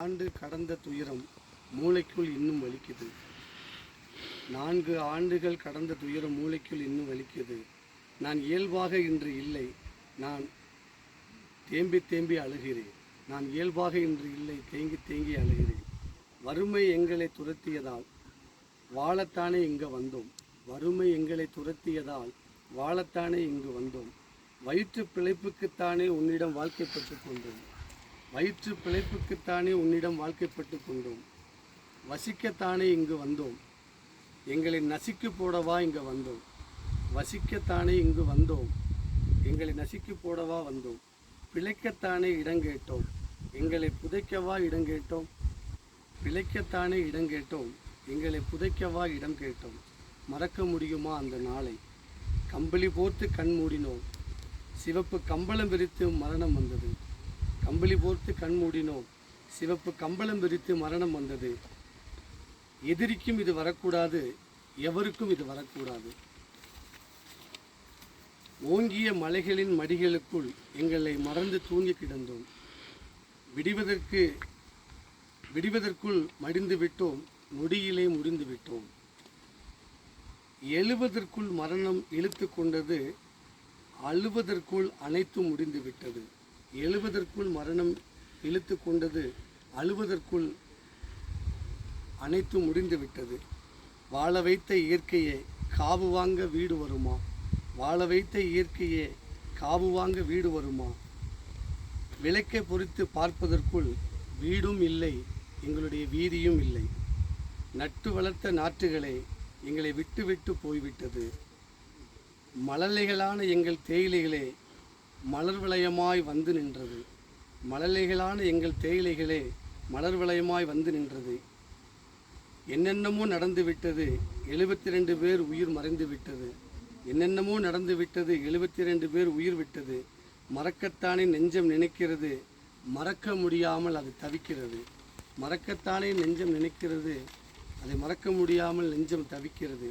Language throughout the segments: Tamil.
ஆண்டு கடந்த துயரம் மூளைக்குள் இன்னும் வலிக்குது. 4 ஆண்டுகள் கடந்த துயரம் மூளைக்குள் இன்னும் வலிக்குது. நான் இயல்பாக இன்று இல்லை. நான் தேம்பி தேம்பி அழுகிறேன். நான் இயல்பாக இன்று இல்லை. தேங்கி தேங்கி அழுகிறேன். வறுமை எங்களை துரத்தியதால் வாழத்தானே இங்கு வந்தோம். வறுமை எங்களை துரத்தியதால் வாழத்தானே இங்கு வந்தோம். வயிற்று பிழைப்புக்குத்தானே உன்னிடம் வாழ்க்கைப்பட்டு கொண்டோம். வயிற்று பிழைப்புக்குத்தானே உன்னிடம் வாழ்க்கைப்பட்டு கொண்டோம். வசிக்கத்தானே இங்கு வந்தோம். எங்களை நசுக்கி போடவா இங்கு வந்தோம். வசிக்கத்தானே இங்கு வந்தோம். எங்களை நசுக்கி போடவா வந்தோம். பிழைக்கத்தானே இடங்கேட்டோம். எங்களை புதைக்கவா இடங்கேட்டோம். பிழைக்கத்தானே இடங்கேட்டோம். எங்களை புதைக்கவா இடம் கேட்டோம். மறக்க முடியுமா அந்த நாளை? கம்பளி போர்த்து கண் மூடினோம். சிவப்பு கம்பளம் விரித்து மரணம் வந்தது. கம்பளி போர்த்து கண் மூடினோம். சிவப்பு கம்பளம் விரித்து மரணம் வந்தது. எதிரிக்கும் இது வரக்கூடாது. எவருக்கும் இது வரக்கூடாது. ஓங்கிய மலைகளின் மடிகளுக்குள் எங்களை மறந்து தூங்கி கிடந்தோம். விடிவதற்குள் மடிந்து விட்டோம். நொடியிலே முடிந்து விட்டோம். எழுவதற்குள் மரணம் இழுத்து கொண்டது. அழுவதற்குள் அனைத்தும் முடிந்து விட்டது. எழுவதற்குள் மரணம் இழுத்து கொண்டது. அழுவதற்குள் அனைத்தும் முடிந்து விட்டது. வாழ வைத்த இயற்கையே காவு வாங்க வீடு வருமா? வாழ வைத்த இயற்கையே காவு வாங்க வீடு வருமா? விளக்கை பொறித்து பார்ப்பதற்குள் வீடும் இல்லை. எங்களுடைய வீதியும் இல்லை. நட்டு வளர்த்த நாற்றுகளை எங்களை விட்டு விட்டு போய்விட்டது. மழலைகளான எங்கள் தேயிலைகளே மலர் வளையமாய் வந்து நின்றது. மழலைகளான எங்கள் தேயிலைகளே மலர் வளையமாய் வந்து நின்றது. என்னென்னமோ நடந்து விட்டது. 72 பேர் உயிர் மறைந்து விட்டது. என்னென்னமோ நடந்து விட்டது. 72 பேர் உயிர் விட்டது. மறக்கத்தானே நெஞ்சம் நினைக்கிறது. மறக்க முடியாமல் அது தவிக்கிறது. மறக்கத்தானே நெஞ்சம் நினைக்கிறது. அதை மறக்க முடியாமல் நெஞ்சம் தவிக்கிறது.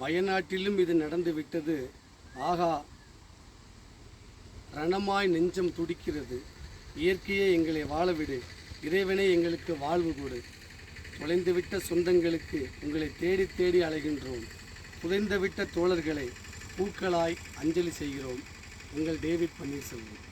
வயநாட்டிலும் இது நடந்து விட்டது. ஆகா, ரணமாய் நெஞ்சம் துடிக்கிறது. இயற்கையே எங்களை வாழவிடு. இறைவனே எங்களுக்கு வாழ்வு கொடு. தொலைந்துவிட்ட சொந்தங்களுக்கு உங்களை தேடி தேடி அலைகின்றோம். புதைந்துவிட்ட தோழர்களை பூக்களாய் அஞ்சலி செய்கிறோம். உங்கள் டேவிட் பன்னீர்செல்வம்.